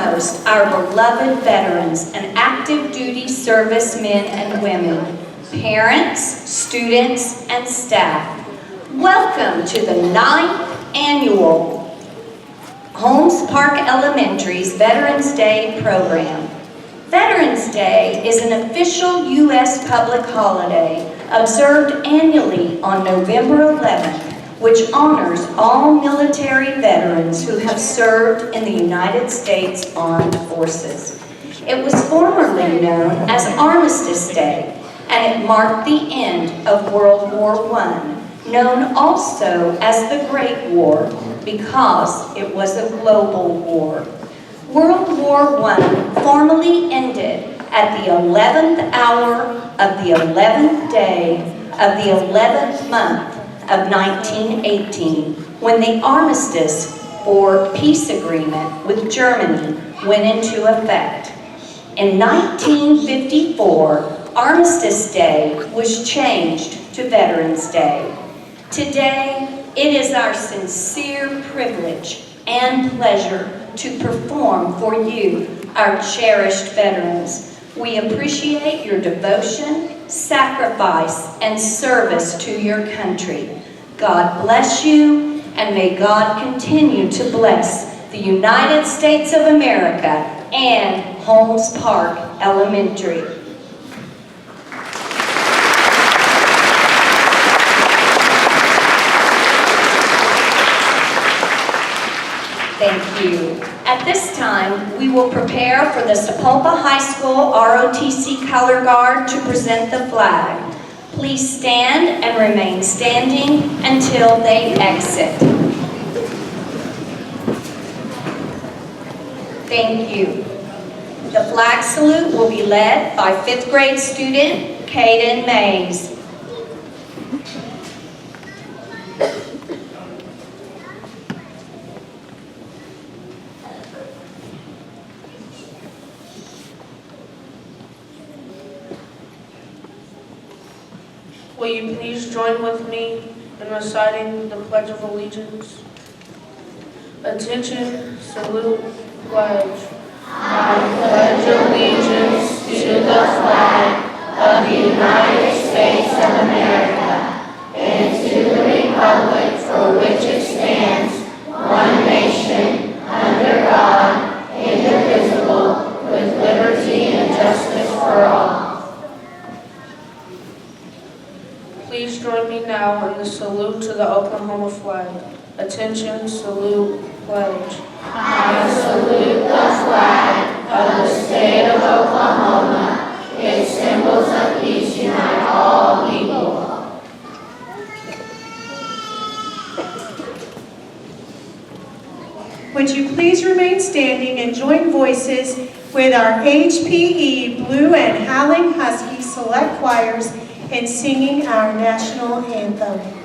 foremost our beloved veterans and active duty servicemen and women, parents, students, and staff. Welcome to the 9th annual Holmes Park Elementary's Veterans Day program. Veterans Day is an official U.S. public holiday observed annually on November 11th, which honors all military veterans who have served in the United States Armed Forces. It was formerly known as Armistice Day, and it marked the end of World War I, known also as the Great War because it was a global war. World War I formally ended at the 11th hour of the 11th day of the 11th month of 1918, when the armistice or peace agreement with Germany went into effect. In 1954, Armistice Day was changed to Veterans Day. Today, it is our sincere privilege and pleasure to perform for you, our cherished veterans. We appreciate your devotion, sacrifice, and service to your country. God bless you, and may God continue to bless the United States of America and Holmes Park Elementary. Thank you. At this time, we will prepare for the Sapulpa High School ROTC Color Guard to present the flag. Please stand and remain standing until they exit. Thank you. The flag salute will be led by 5th grade student Kaden Mays. Will you please join with me in reciting the Pledge of Allegiance? Attention, salute, pledge. I pledge allegiance to the flag of the United States of America and to the republic for which it stands, one nation, under God, indivisible, with liberty and justice for all. Please join me now in the salute to the Oklahoma flag. Attention, salute, pledge. I salute the flag of the state of Oklahoma. Its symbols of peace unite all people. Would you please remain standing and join voices with our HPE Blue and Howling Husky Select Choirs in singing our national anthem.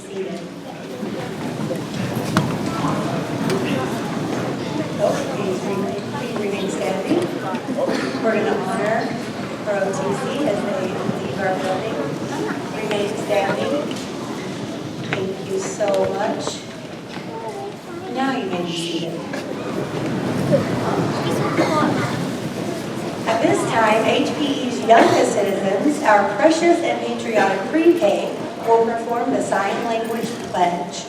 seated. Please remain standing. We're going to honor our OTC as they leave our building. Remain standing. Thank you so much. Now you may be seated. At this time, HPE's youngest citizens, our precious and patriotic pre-K, will perform the sign language pledge.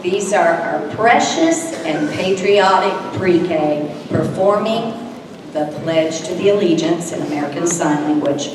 These are our precious and patriotic pre-K performing the Pledge to the Allegiance in American Sign Language.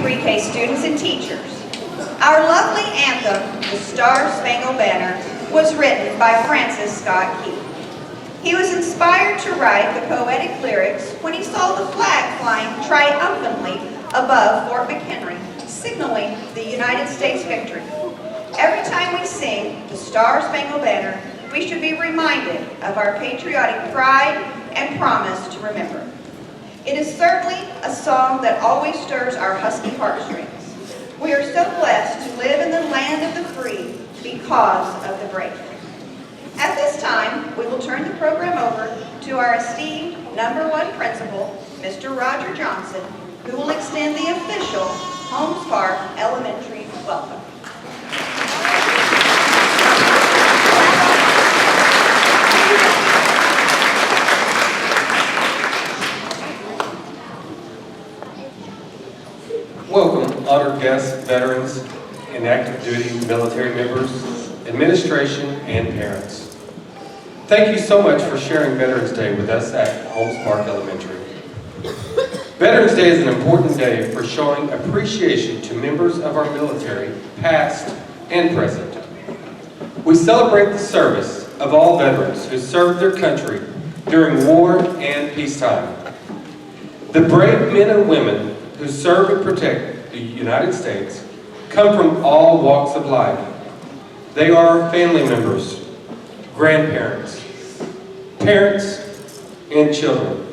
Pre-K students and teachers. Our lovely anthem, The Star-Spangled Banner, was written by Francis Scott Key. He was inspired to write the poetic lyrics when he saw the flag flying triumphantly above Fort McHenry, signaling the United States victory. Every time we sing The Star-Spangled Banner, we should be reminded of our patriotic pride and promise to remember. It is certainly a song that always stirs our husky heartstrings. We are so blessed to live in the land of the free because of the brave. At this time, we will turn the program over to our esteemed #1 principal, Mr. Roger Johnson, who will extend the official Holmes Park Elementary welcome. Welcome, honored guests, veterans, and active duty military members, administration, and parents. Thank you so much for sharing Veterans Day with us at Holmes Park Elementary. Veterans Day is an important day for showing appreciation to members of our military, past and present. We celebrate the service of all veterans who served their country during war and peacetime. The brave men and women who serve and protect the United States come from all walks of life. They are family members, grandparents, parents, and children.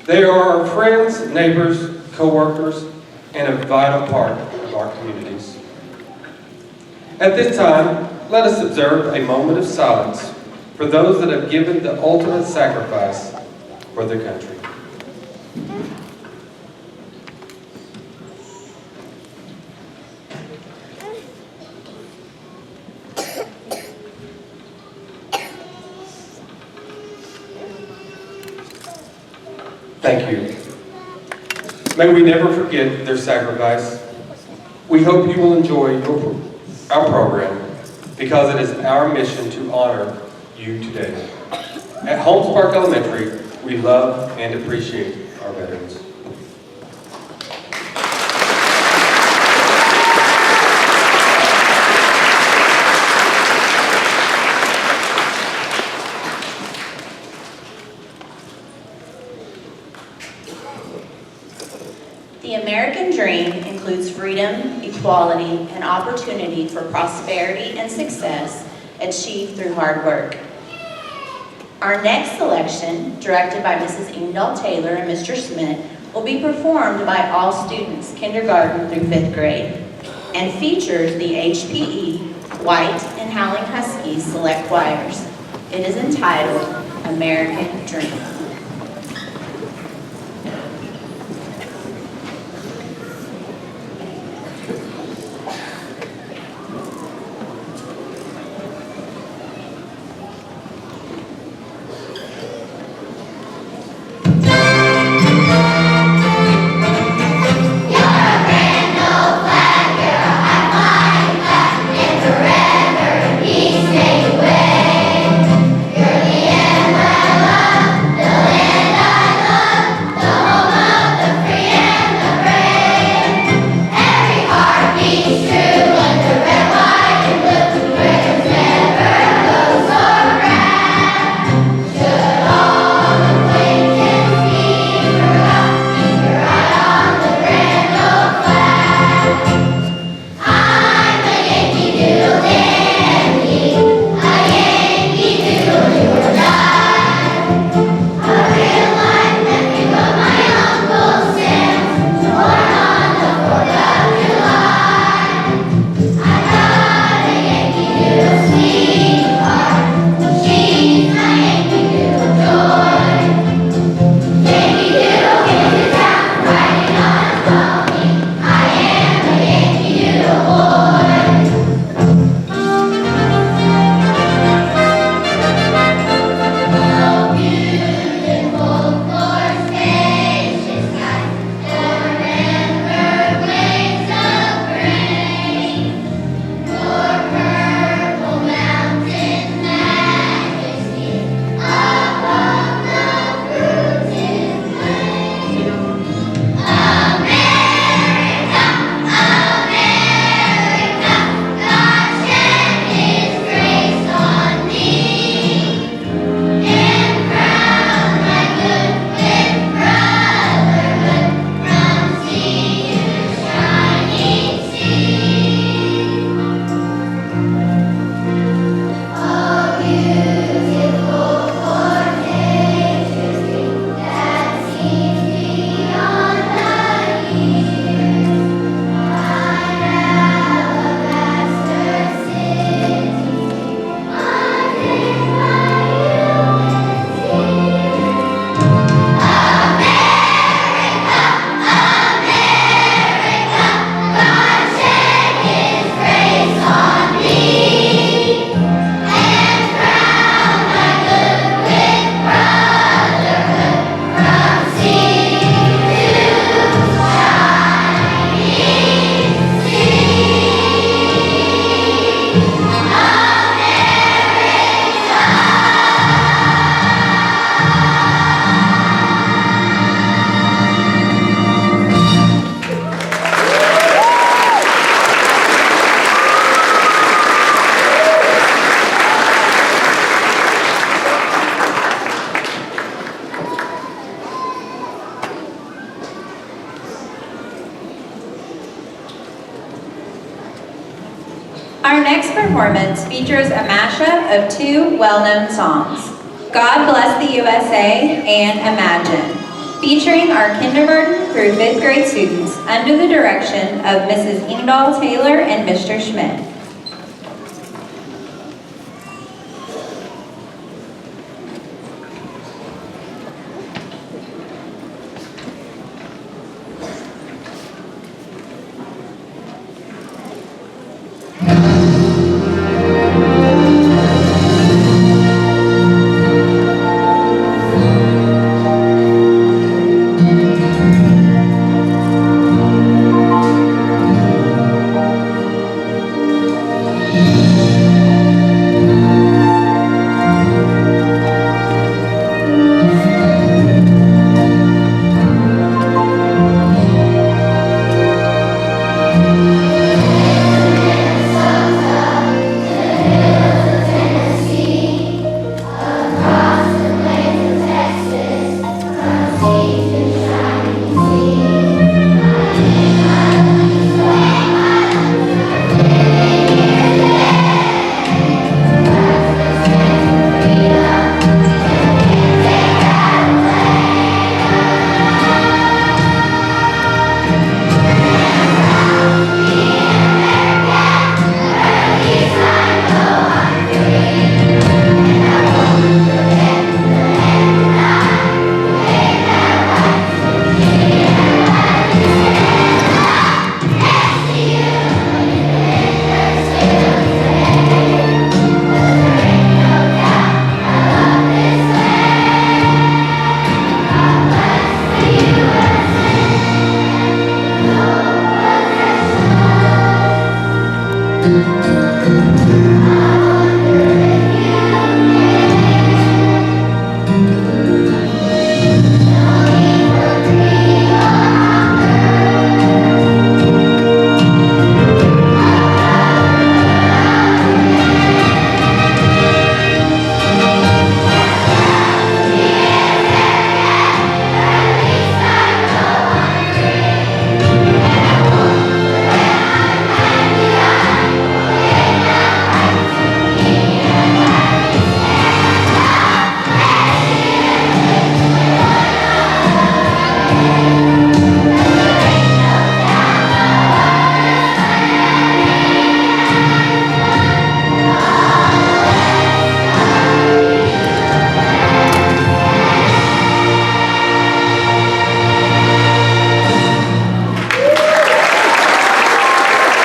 They are our friends, neighbors, co-workers, and a vital part of our communities. At this time, let us observe a moment of silence for those that have given the ultimate sacrifice for their country. Thank you. May we never forget their sacrifice. We hope you will enjoy our program because it is our mission to honor you today. At Holmes Park Elementary, we love and appreciate our veterans. The American dream includes freedom, equality, and opportunity for prosperity and success achieved through hard work. Our next selection, directed by Mrs. Engdahl Taylor and Mr. Schmidt, will be performed by all students, kindergarten through 5th grade, and features the HPE White and Howling Huskies Select Choirs. It is entitled American Dream. Our next performance features a mashup of two well-known songs, God Bless the USA and Imagine, featuring our kindergarten through 5th grade students under the direction of Mrs. Engdahl Taylor and Mr. Schmidt.